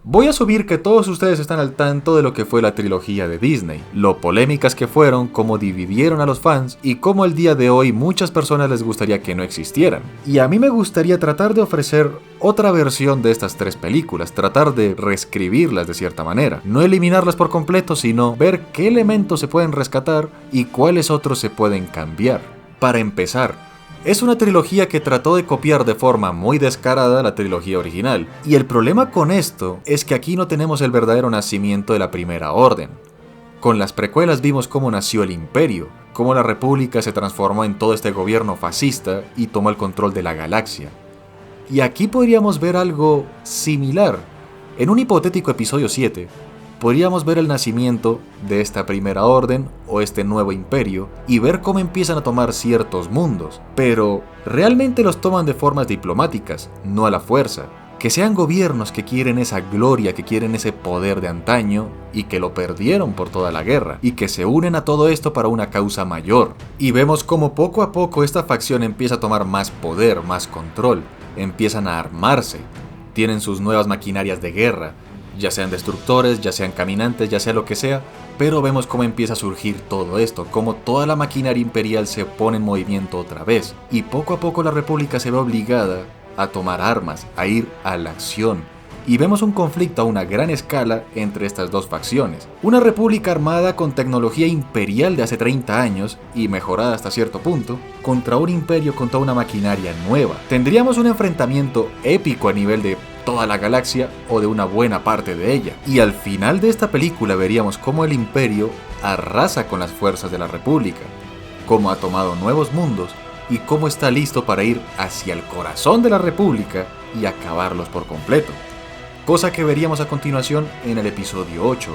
Voy a asumir que todos ustedes están al tanto de lo que fue la trilogía de Disney, lo polémicas que fueron, cómo dividieron a los fans y cómo el día de hoy muchas personas les gustaría que no existieran. Y a mí me gustaría tratar de ofrecer otra versión de estas tres películas, tratar de reescribirlas de cierta manera, no eliminarlas por completo, sino ver qué elementos se pueden rescatar y cuáles otros se pueden cambiar. Para empezar, es una trilogía que trató de copiar de forma muy descarada la trilogía original, y el problema con esto es que aquí no tenemos el verdadero nacimiento de la Primera Orden. Con las precuelas vimos cómo nació el Imperio, cómo la República se transformó en todo este gobierno fascista y tomó el control de la galaxia. Y aquí podríamos ver algo similar. En un hipotético episodio 7, podríamos ver el nacimiento de esta Primera Orden o este nuevo imperio y ver cómo empiezan a tomar ciertos mundos, pero realmente los toman de formas diplomáticas, no a la fuerza. Que sean gobiernos que quieren esa gloria, que quieren ese poder de antaño y que lo perdieron por toda la guerra y que se unen a todo esto para una causa mayor. Y vemos cómo poco a poco esta facción empieza a tomar más poder, más control, empiezan a armarse, tienen sus nuevas maquinarias de guerra, ya sean destructores, ya sean caminantes, ya sea lo que sea, pero vemos cómo empieza a surgir todo esto, cómo toda la maquinaria imperial se pone en movimiento otra vez, y poco a poco la República se ve obligada a tomar armas, a ir a la acción, y vemos un conflicto a una gran escala entre estas dos facciones. Una república armada con tecnología imperial de hace 30 años, y mejorada hasta cierto punto, contra un imperio con toda una maquinaria nueva. Tendríamos un enfrentamiento épico a nivel de toda la galaxia o de una buena parte de ella. Y al final de esta película veríamos cómo el imperio arrasa con las fuerzas de la república, cómo ha tomado nuevos mundos y cómo está listo para ir hacia el corazón de la república y acabarlos por completo. Cosa que veríamos a continuación en el episodio 8.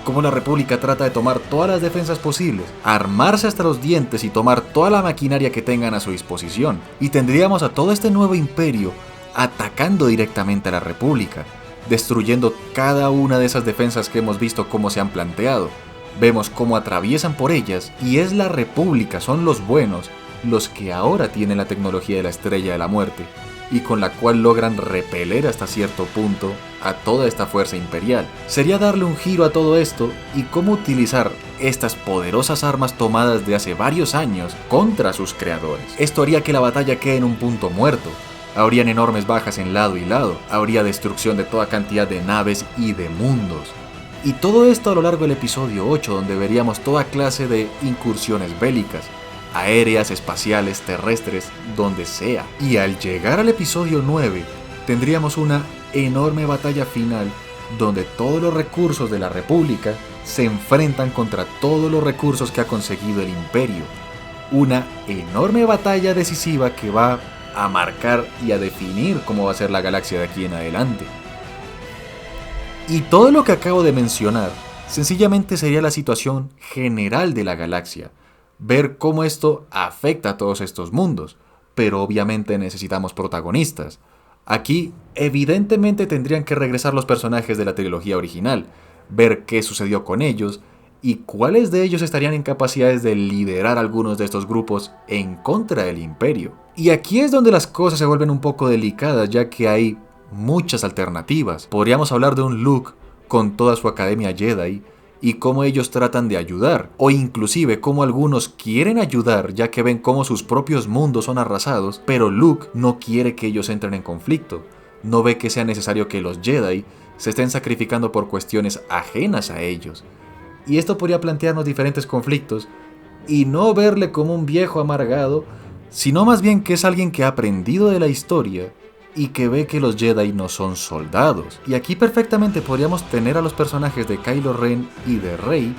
Cómo la república trata de tomar todas las defensas posibles, armarse hasta los dientes y tomar toda la maquinaria que tengan a su disposición. Y tendríamos a todo este nuevo imperio atacando directamente a la República, destruyendo cada una de esas defensas que hemos visto cómo se han planteado. Vemos cómo atraviesan por ellas y es la República, son los buenos, los que ahora tienen la tecnología de la Estrella de la Muerte y con la cual logran repeler hasta cierto punto a toda esta fuerza imperial. Sería darle un giro a todo esto y cómo utilizar estas poderosas armas tomadas de hace varios años contra sus creadores. Esto haría que la batalla quede en un punto muerto. Habrían enormes bajas en lado y lado, habría destrucción de toda cantidad de naves y de mundos. Y todo esto a lo largo del episodio 8, donde veríamos toda clase de incursiones bélicas, aéreas, espaciales, terrestres, donde sea. Y al llegar al episodio 9, tendríamos una enorme batalla final, donde todos los recursos de la República se enfrentan contra todos los recursos que ha conseguido el Imperio. Una enorme batalla decisiva que va a marcar y a definir cómo va a ser la galaxia de aquí en adelante. Y todo lo que acabo de mencionar sencillamente sería la situación general de la galaxia, ver cómo esto afecta a todos estos mundos, pero obviamente necesitamos protagonistas. Aquí evidentemente tendrían que regresar los personajes de la trilogía original, ver qué sucedió con ellos y cuáles de ellos estarían en capacidades de liderar algunos de estos grupos en contra del Imperio. Y aquí es donde las cosas se vuelven un poco delicadas, ya que hay muchas alternativas. Podríamos hablar de un Luke con toda su academia Jedi y cómo ellos tratan de ayudar, o inclusive cómo algunos quieren ayudar ya que ven cómo sus propios mundos son arrasados, pero Luke no quiere que ellos entren en conflicto, no ve que sea necesario que los Jedi se estén sacrificando por cuestiones ajenas a ellos. Y esto podría plantearnos diferentes conflictos y no verle como un viejo amargado, sino más bien que es alguien que ha aprendido de la historia y que ve que los Jedi no son soldados. Y aquí perfectamente podríamos tener a los personajes de Kylo Ren y de Rey,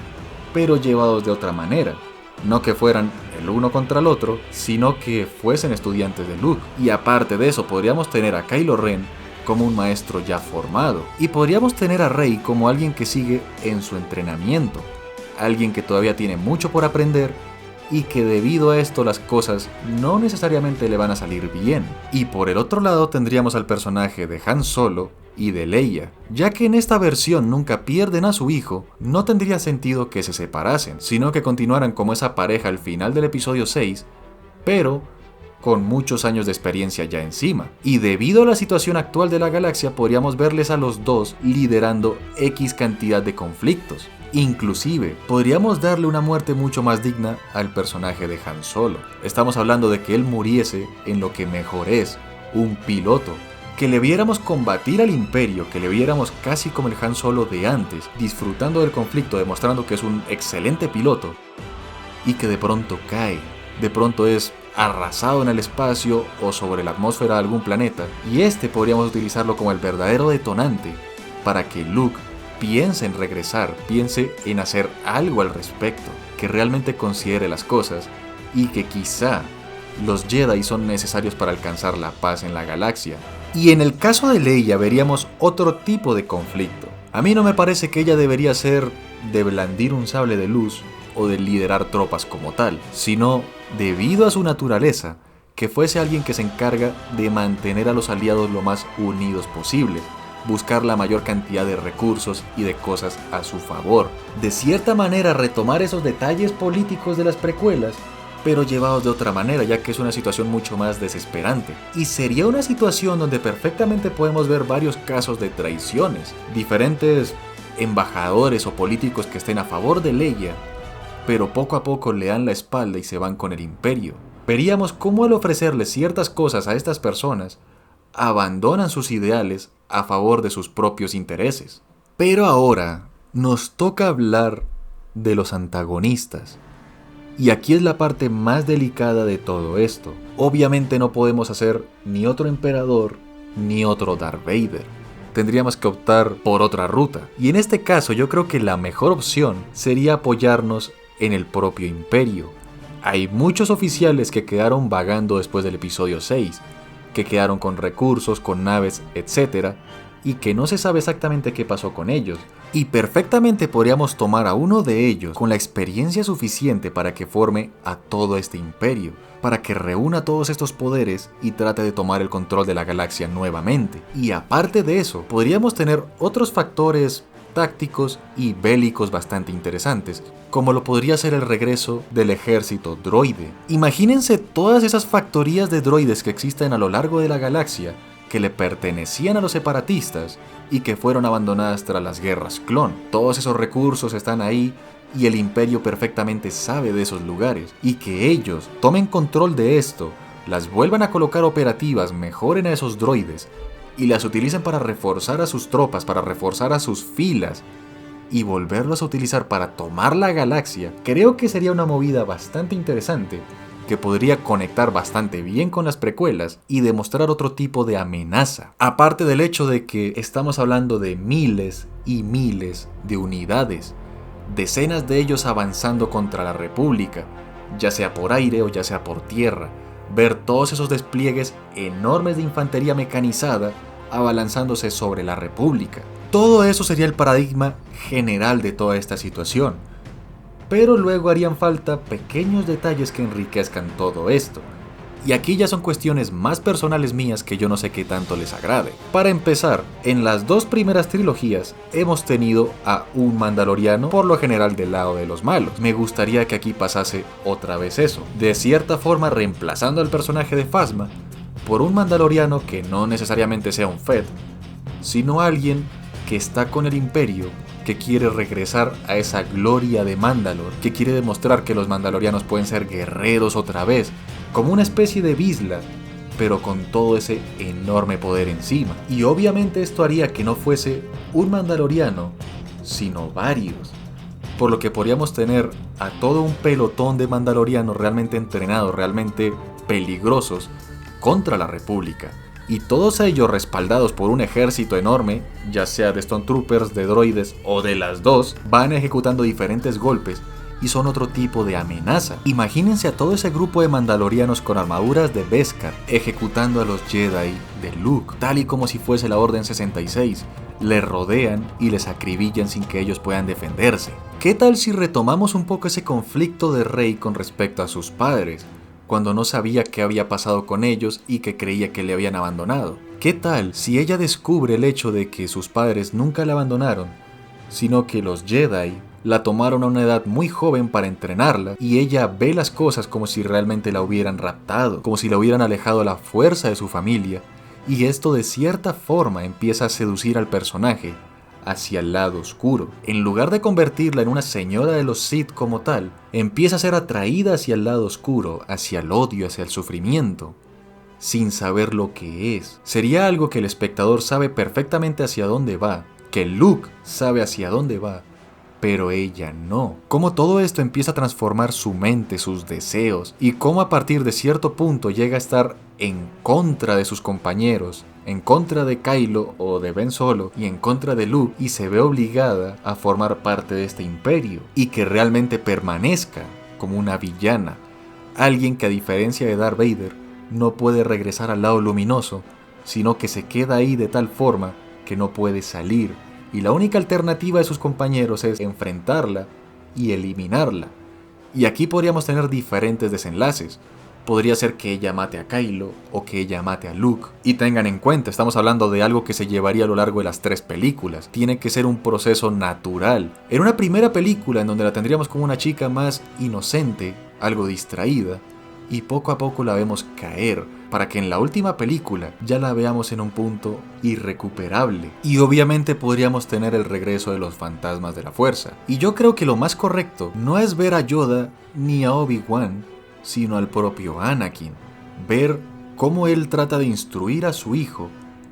pero llevados de otra manera. No que fueran el uno contra el otro, sino que fuesen estudiantes de Luke. Y aparte de eso, podríamos tener a Kylo Ren como un maestro ya formado. Y podríamos tener a Rey como alguien que sigue en su entrenamiento. Alguien que todavía tiene mucho por aprender y que debido a esto las cosas no necesariamente le van a salir bien. Y por el otro lado tendríamos al personaje de Han Solo y de Leia, ya que en esta versión nunca pierden a su hijo, no tendría sentido que se separasen, sino que continuaran como esa pareja al final del episodio 6, pero con muchos años de experiencia ya encima. Y debido a la situación actual de la galaxia, podríamos verles a los dos liderando X cantidad de conflictos. Inclusive, podríamos darle una muerte mucho más digna al personaje de Han Solo. Estamos hablando de que él muriese en lo que mejor es, un piloto. Que le viéramos combatir al Imperio, que le viéramos casi como el Han Solo de antes, disfrutando del conflicto, demostrando que es un excelente piloto, y que de pronto cae, de pronto es arrasado en el espacio o sobre la atmósfera de algún planeta, y podríamos utilizarlo como el verdadero detonante para que Luke piense en regresar, piense en hacer algo al respecto, que realmente considere las cosas y que quizá los Jedi son necesarios para alcanzar la paz en la galaxia. Y en el caso de Leia veríamos otro tipo de conflicto. A mí no me parece que ella debería ser de blandir un sable de luz o de liderar tropas como tal, sino debido a su naturaleza, que fuese alguien que se encarga de mantener a los aliados lo más unidos posible, buscar la mayor cantidad de recursos y de cosas a su favor. De cierta manera retomar esos detalles políticos de las precuelas, pero llevados de otra manera, ya que es una situación mucho más desesperante. Y sería una situación donde perfectamente podemos ver varios casos de traiciones, diferentes embajadores o políticos que estén a favor de Leia, pero poco a poco le dan la espalda y se van con el Imperio. Veríamos cómo al ofrecerles ciertas cosas a estas personas, abandonan sus ideales a favor de sus propios intereses. Pero ahora nos toca hablar de los antagonistas. Y aquí es la parte más delicada de todo esto. Obviamente no podemos hacer ni otro emperador ni otro Darth Vader. Tendríamos que optar por otra ruta. Y en este caso yo creo que la mejor opción sería apoyarnos en el propio Imperio. Hay muchos oficiales que quedaron vagando después del episodio 6, que quedaron con recursos, con naves, etc., y que no se sabe exactamente qué pasó con ellos. Y perfectamente podríamos tomar a uno de ellos con la experiencia suficiente para que forme a todo este imperio, para que reúna todos estos poderes y trate de tomar el control de la galaxia nuevamente. Y aparte de eso, podríamos tener otros factores tácticos y bélicos bastante interesantes, como lo podría ser el regreso del ejército droide. Imagínense todas esas factorías de droides que existen a lo largo de la galaxia, que le pertenecían a los separatistas y que fueron abandonadas tras las guerras clon. Todos esos recursos están ahí y el Imperio perfectamente sabe de esos lugares, y que ellos tomen control de esto, las vuelvan a colocar operativas, mejoren a esos droides y las utilicen para reforzar a sus tropas, para reforzar a sus filas y volverlos a utilizar para tomar la galaxia, creo que sería una movida bastante interesante que podría conectar bastante bien con las precuelas y demostrar otro tipo de amenaza. Aparte del hecho de que estamos hablando de miles y miles de unidades, decenas de ellos avanzando contra la República, ya sea por aire o ya sea por tierra, ver todos esos despliegues enormes de infantería mecanizada abalanzándose sobre la República. Todo eso sería el paradigma general de toda esta situación. Pero luego harían falta pequeños detalles que enriquezcan todo esto. Y aquí ya son cuestiones más personales mías que yo no sé qué tanto les agrade. Para empezar, en las dos primeras trilogías hemos tenido a un mandaloriano por lo general del lado de los malos. Me gustaría que aquí pasase otra vez eso, de cierta forma reemplazando al personaje de Phasma por un mandaloriano que no necesariamente sea un Fett, sino alguien que está con el Imperio, que quiere regresar a esa gloria de Mandalor, que quiere demostrar que los mandalorianos pueden ser guerreros otra vez, como una especie de Vizsla, pero con todo ese enorme poder encima. Y obviamente esto haría que no fuese un mandaloriano, sino varios, por lo que podríamos tener a todo un pelotón de mandalorianos realmente entrenados, realmente peligrosos, contra la República. Y todos ellos respaldados por un ejército enorme, ya sea de Stormtroopers, de droides o de las dos, van ejecutando diferentes golpes y son otro tipo de amenaza. Imagínense a todo ese grupo de mandalorianos con armaduras de Beskar ejecutando a los Jedi de Luke, tal y como si fuese la Orden 66. Les rodean y les acribillan sin que ellos puedan defenderse. ¿Qué tal si retomamos un poco ese conflicto de Rey con respecto a sus padres, cuando no sabía qué había pasado con ellos y que creía que le habían abandonado? ¿Qué tal si ella descubre el hecho de que sus padres nunca la abandonaron, sino que los Jedi La tomaron a una edad muy joven para entrenarla y ella ve las cosas como si realmente la hubieran raptado, como si la hubieran alejado a la fuerza de su familia, y esto de cierta forma empieza a seducir al personaje hacia el lado oscuro. En lugar de convertirla en una señora de los Sith como tal, empieza a ser atraída hacia el lado oscuro, hacia el odio, hacia el sufrimiento, sin saber lo que es. Sería algo que el espectador sabe perfectamente hacia dónde va, que Luke sabe hacia dónde va, pero ella no. Cómo todo esto empieza a transformar su mente, sus deseos, y cómo a partir de cierto punto llega a estar en contra de sus compañeros, en contra de Kylo o de Ben Solo y en contra de Luke, y se ve obligada a formar parte de este imperio y que realmente permanezca como una villana, alguien que a diferencia de Darth Vader no puede regresar al lado luminoso, sino que se queda ahí de tal forma que no puede salir, y la única alternativa de sus compañeros es enfrentarla y eliminarla. Y aquí podríamos tener diferentes desenlaces. Podría ser que ella mate a Kylo o que ella mate a Luke. Y tengan en cuenta, estamos hablando de algo que se llevaría a lo largo de las 3 películas. Tiene que ser un proceso natural. En una primera película en donde la tendríamos como una chica más inocente, algo distraída, y poco a poco la vemos caer, para que en la última película ya la veamos en un punto irrecuperable. Y obviamente podríamos tener el regreso de los fantasmas de la fuerza. Y yo creo que lo más correcto no es ver a Yoda ni a Obi-Wan, sino al propio Anakin. Ver cómo él trata de instruir a su hijo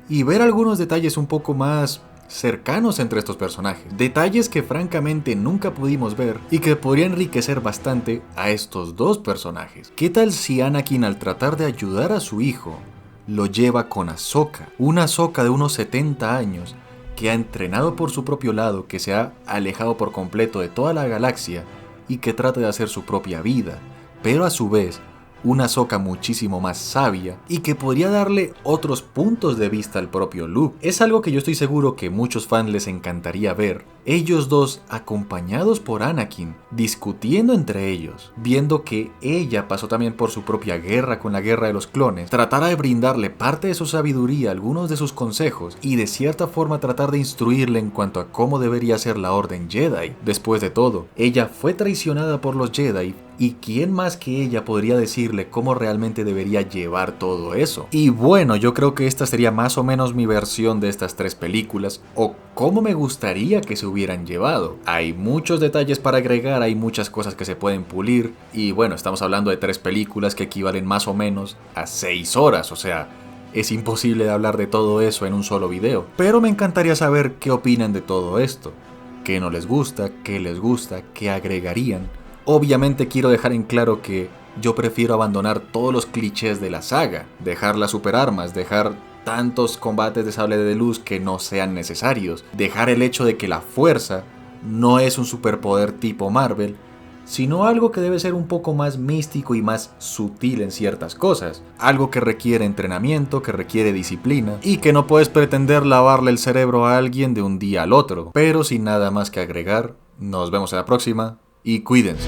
y ver algunos detalles un poco más cercanos entre estos personajes. Detalles que francamente nunca pudimos ver y que podrían enriquecer bastante a estos dos personajes. ¿Qué tal si Anakin, al tratar de ayudar a su hijo, lo lleva con Ahsoka? Una Ahsoka de unos 70 años que ha entrenado por su propio lado, que se ha alejado por completo de toda la galaxia y que trata de hacer su propia vida, pero a su vez una Ahsoka muchísimo más sabia y que podría darle otros puntos de vista al propio Luke. Es algo que yo estoy seguro que muchos fans les encantaría ver. Ellos dos acompañados por Anakin, discutiendo entre ellos, viendo que ella pasó también por su propia guerra con la guerra de los clones, tratará de brindarle parte de su sabiduría, algunos de sus consejos y de cierta forma tratar de instruirle en cuanto a cómo debería ser la Orden Jedi. Después de todo, ella fue traicionada por los Jedi y quién más que ella podría decirle cómo realmente debería llevar todo eso. Y bueno, yo creo que esta sería más o menos mi versión de estas 3 películas, o cómo me gustaría que se hubieran llevado. Hay muchos detalles para agregar, hay muchas cosas que se pueden pulir, y bueno, estamos hablando de 3 películas que equivalen más o menos a 6 horas, o sea, es imposible de hablar de todo eso en un solo video. Pero me encantaría saber qué opinan de todo esto. ¿Qué no les gusta? ¿Qué les gusta? ¿Qué agregarían? Obviamente quiero dejar en claro que yo prefiero abandonar todos los clichés de la saga, dejar las superarmas, dejar tantos combates de sable de luz que no sean necesarios, dejar el hecho de que la fuerza no es un superpoder tipo Marvel, sino algo que debe ser un poco más místico y más sutil en ciertas cosas, algo que requiere entrenamiento, que requiere disciplina y que no puedes pretender lavarle el cerebro a alguien de un día al otro. Pero sin nada más que agregar, nos vemos en la próxima y cuídense.